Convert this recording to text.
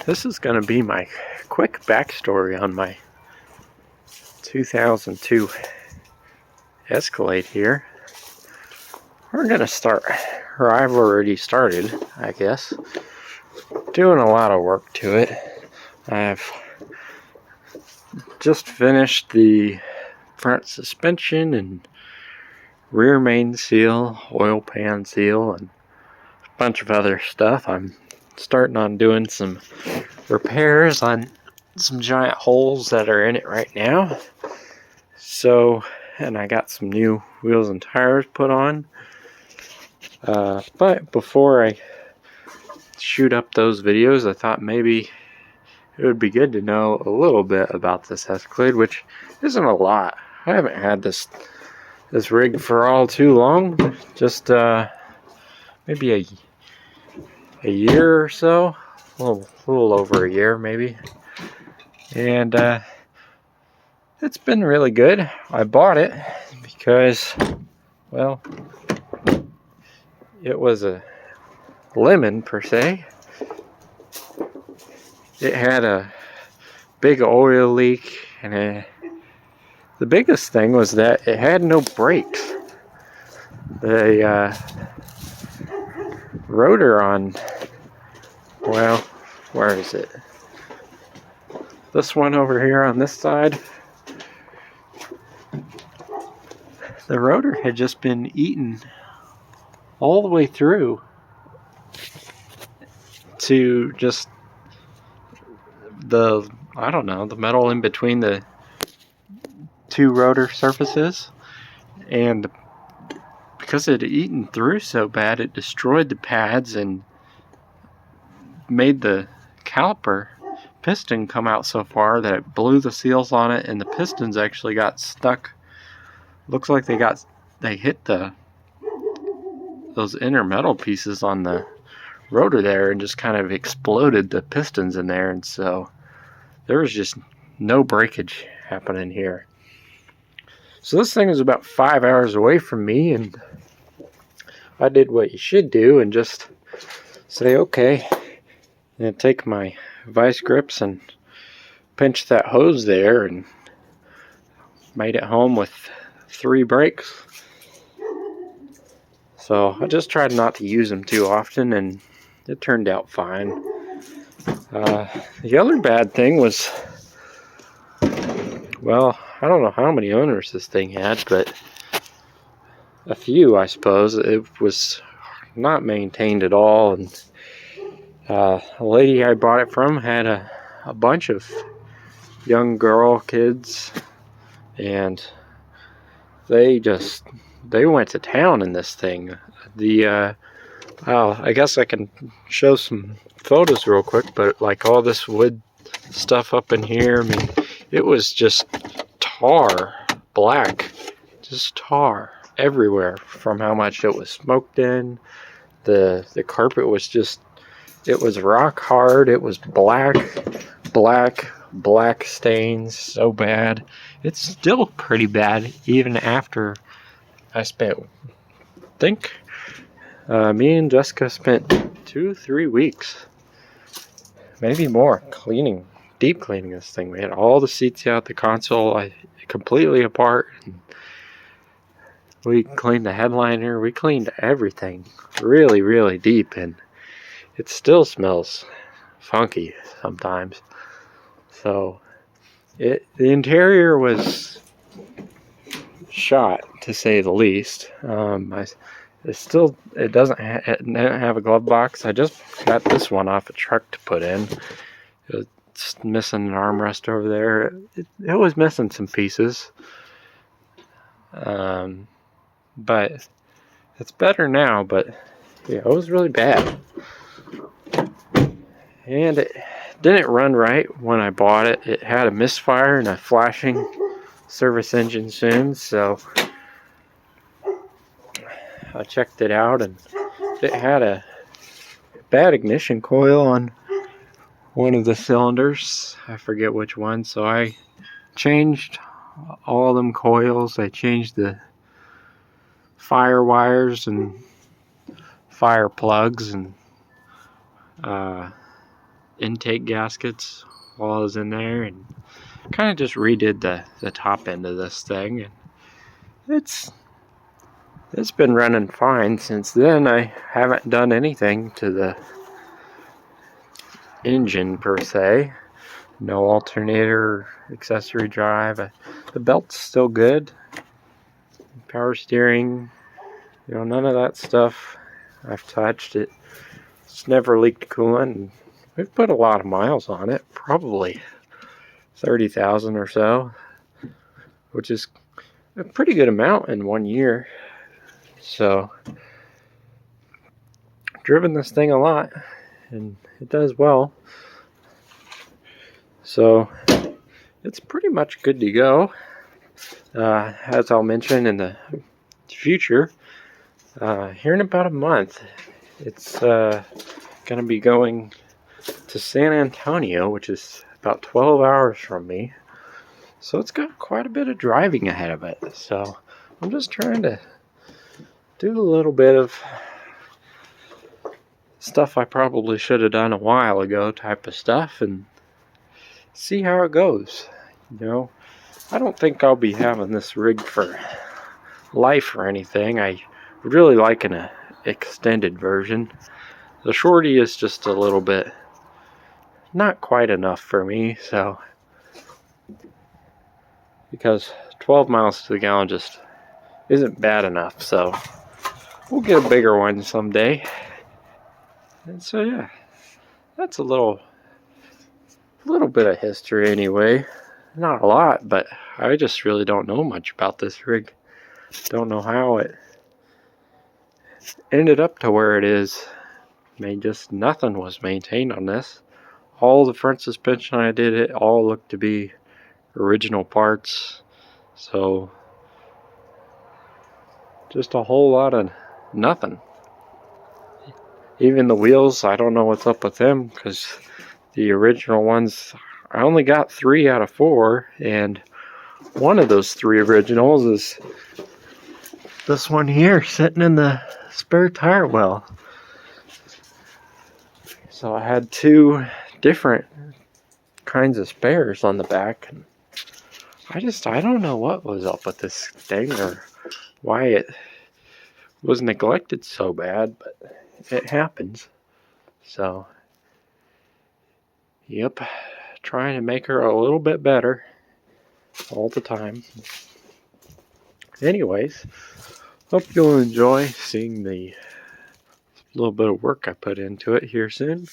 This is going to be my quick backstory on my 2002 Escalade here. We're going to start, or I've already started, I guess, doing a lot of work to it. I've just finished the front suspension and rear main seal, oil pan seal, and a bunch of other stuff. I'm starting on doing some repairs on some giant holes that are in it right now. So, and I got some new wheels and tires put on. But before I shoot up those videos, I thought maybe it would be good to know a little bit about this Escalade, which isn't a lot. I haven't had this rig for all too long, just maybe a year or so, a little over a year maybe, and it's been really good. I bought it because, well, it was a lemon per se. It had a big oil leak, and the biggest thing was that it had no brakes. The rotor on, well, where is it? This one over here on this side. The rotor had just been eaten all the way through to just the, I don't know, the metal in between the two rotor surfaces, and because it had eaten through so bad, it destroyed the pads and made the caliper piston come out so far that it blew the seals on it, and the pistons actually got stuck. Looks like they hit those inner metal pieces on the rotor there and just kind of exploded the pistons in there, and so there was just no breakage happening here. So this thing is about 5 hours away from me, and I did what you should do and just say, okay, and take my vice grips and pinch that hose there, and made it home with 3 brakes. So I just tried not to use them too often, and it turned out fine. The other bad thing was, well, I don't know how many owners this thing had, but a few, I suppose. It was not maintained at all, and a lady I bought it from had a bunch of young girl kids, and they went to town in this thing. I guess I can show some photos real quick, but like all this wood stuff up in here, I mean, it was just tar, black, just tar everywhere from how much it was smoked in. The carpet was just, it was rock hard. It was black stains, so bad. It's still pretty bad even after I spent, I think, me and Jessica spent 2-3 weeks, maybe more, deep cleaning this thing. We had all the seats out, the console completely apart, and we cleaned the headliner, we cleaned everything really, really deep, and it still smells funky sometimes. So the interior was shot, to say the least. It doesn't have a glove box. I just got this one off a truck to put in. It's missing an armrest over there. It was missing some pieces, but it's better now. But yeah, it was really bad, and it didn't run right when I bought it. It had a misfire and a flashing service engine soon, so I checked it out, and it had a bad ignition coil on one of the cylinders. I forget which one, so I changed all them coils. I changed the fire wires and fire plugs, and intake gaskets while I was in there, and kind of just redid the top end of this thing, and it's been running fine since then. I haven't done anything to the engine per se. No alternator, accessory drive. The belt's still good. Power steering, none of that stuff I've touched. It's never leaked coolant, and we've put a lot of miles on it, probably 30,000 or so, which is a pretty good amount in 1 year. So, driven this thing a lot, and it does well. So, it's pretty much good to go. As I'll mention in the future, here in about a month, it's going to be going to San Antonio, which is about 12 hours from me. So it's got quite a bit of driving ahead of it. So I'm just trying to do a little bit of stuff I probably should have done a while ago type of stuff, and see how it goes. I don't think I'll be having this rig for life or anything. I would really like an extended version. The shorty is just a little bit not quite enough for me, so because 12 miles to the gallon just isn't bad enough. So we'll get a bigger one someday. And so yeah, that's a little bit of history anyway. Not a lot, but I just really don't know much about this rig. Don't know how it ended up to where it is. Just nothing was maintained on this. All the front suspension I did, it all looked to be original parts. So just a whole lot of nothing. Even the wheels, I don't know what's up with them, because the original ones, I only got 3 out of 4, and one of those 3 originals is this one here sitting in the spare tire well. So I had 2 different kinds of spares on the back, and I don't know what was up with this thing or why it was neglected so bad, but it happens. So yep, trying to make her a little bit better all the time. Anyways, hope you'll enjoy seeing the little bit of work I put into it here soon.